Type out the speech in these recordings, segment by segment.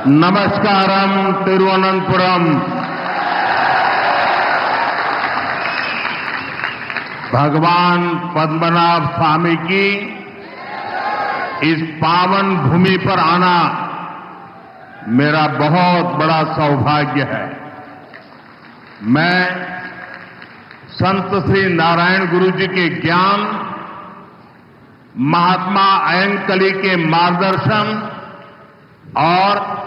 नमस्कारम तिरुवनंतपुरम। भगवान पद्मनाभ स्वामी की इस पावन भूमि पर आना मेरा बहुत बड़ा सौभाग्य है। मैं संत श्री नारायण गुरु जी के ज्ञान, महात्मा अयंकली के मार्गदर्शन और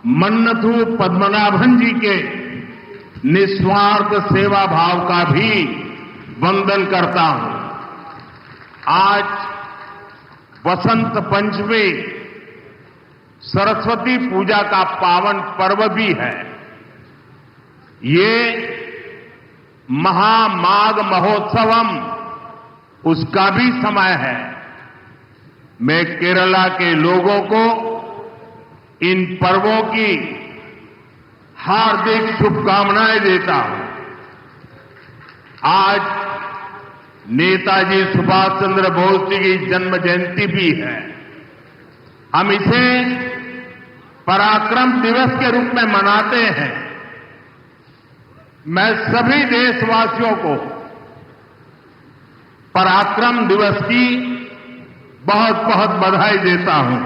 मन्नथु पद्मनाभन जी के निस्वार्थ सेवा भाव का भी वंदन करता हूं। आज वसंत पंचमी सरस्वती पूजा का पावन पर्व भी है। ये महामाघ महोत्सवम उसका भी समय है। मैं केरला के लोगों को इन पर्वों की हार्दिक शुभकामनाएं देता हूं। आज नेताजी सुभाष चंद्र बोस जी की जन्म जयंती भी है। हम इसे पराक्रम दिवस के रूप में मनाते हैं। मैं सभी देशवासियों को पराक्रम दिवस की बहुत बहुत बधाई देता हूं।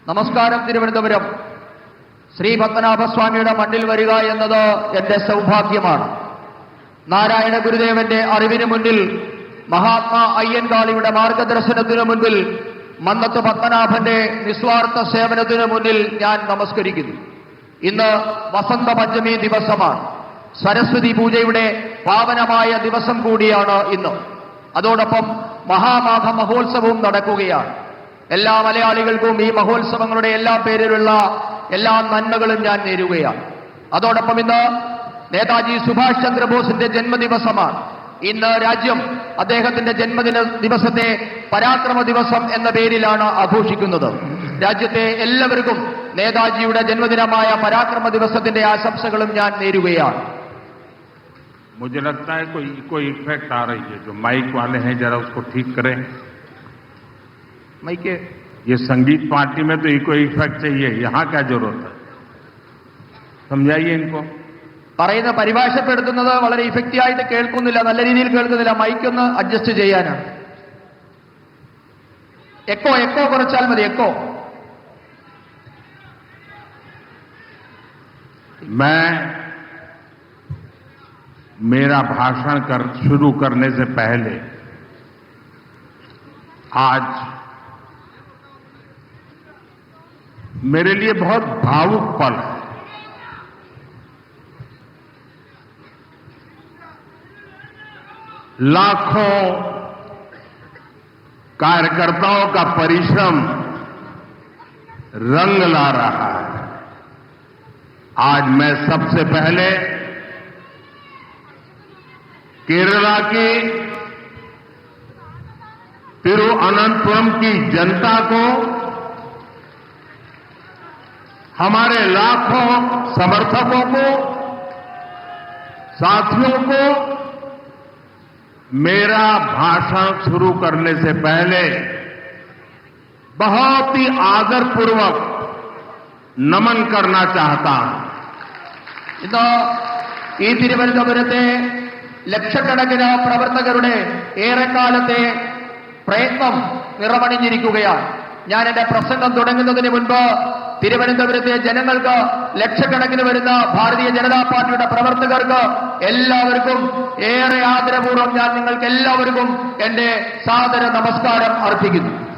നമസ്കാരം. തിരുവനന്തപുരം ശ്രീ പത്മനാഭസ്വാമിയുടെ മണ്ണിൽ വരിക എന്നത് എന്റെ സൗഭാഗ്യമാണ്. നാരായണ ഗുരുദേവന്റെ അറിവിന് മുന്നിൽ, മഹാത്മാ അയ്യൻകാളിയുടെ മാർഗദർശനത്തിനു മുൻപിൽ, മന്നത്ത് പത്മനാഭന്റെ നിസ്വാർത്ഥ സേവനത്തിനു മുന്നിൽ ഞാൻ നമസ്കരിക്കുന്നു. ഇന്ന് വസന്ത പഞ്ചമി ദിവസമാണ്. സരസ്വതി പൂജയുടെ പാവനമായ ദിവസം കൂടിയാണ് ഇന്ന്. അതോടൊപ്പം മഹാമാഘ മഹോത്സവവും നടക്കുകയാണ്. എല്ലാ മലയാളികൾക്കും ഈ മഹോത്സവങ്ങളുടെ എല്ലാ പേരിലുള്ള എല്ലാ നന്മകളും ഞാൻ നേരുകയാണ്. അതോടൊപ്പം ഇന്ന് നേതാജി സുഭാഷ് ചന്ദ്രബോസിന്റെ ജന്മദിവസമാണ്. ഇന്ന് രാജ്യം അദ്ദേഹത്തിന്റെ ജന്മദിന ദിവസത്തെ പരാക്രമ ദിവസം എന്ന പേരിലാണ് ആഘോഷിക്കുന്നത്. രാജ്യത്തെ എല്ലാവർക്കും നേതാജിയുടെ ജന്മദിനമായ പരാക്രമ ദിവസത്തിന്റെ ആശംസകളും ഞാൻ നേരുകയാണ്. मुझे लगता है कोई इफेक्ट आ रही है। जो माइक वाले हैं जरा उसको ठीक करें। माइक ये संगीत पार्टी में तो इको इफेक्ट चाहिए, यहां क्या जरूरत है? समझाइए इनको। പറയുന്ന പരിഭാഷപ്പെടുത്തുന്നത് വളരെ ഇഫക്റ്റീവ് ആയിട്ട് കേൾക്കുന്നില്ല, നല്ല രീതിയിൽ കേൾക്കുന്നില്ല. മൈക്ക് ഒന്ന് അഡ്ജസ്റ്റ് ചെയ്യാനാണ്. എക്കോ കുറച്ചാൽ മതി. എക്കോ. मैं मेरा भाषण शुरू करने से पहले आज मेरे लिए बहुत भावुक पल है। लाखों कार्यकर्ताओं का परिश्रम रंग ला रहा है। आज मैं सबसे पहले केरला की तिरुवनंतपुरम की जनता को, हमारे लाखों समर्थकों को, साथियों को मेरा भाषण शुरू करने से पहले बहुत ही आदरपूर्वक नमन करना चाहता हूं। ഇന്ന് ഈ തിരുവനന്തപുരത്തെ ലക്ഷക്കണക്കിന് പ്രവർത്തകരുടെ ഏറെക്കാലത്തെ പ്രയത്നം നിറമണിഞ്ഞിരിക്കുകയാണ്. ഞാൻ എന്റെ പ്രസംഗം തുടങ്ങുന്നതിന് മുൻപ് തിരുവനന്തപുരത്തെ ജനങ്ങൾക്ക്, ലക്ഷക്കണക്കിന് വരുന്ന ഭാരതീയ ജനതാ പാർട്ടിയുടെ പ്രവർത്തകർക്ക് എല്ലാവർക്കും ഏറെ ആദരപൂർവ്വം ഞാൻ നിങ്ങൾക്ക് എല്ലാവർക്കും എന്റെ സാദര നമസ്കാരം അർപ്പിക്കുന്നു.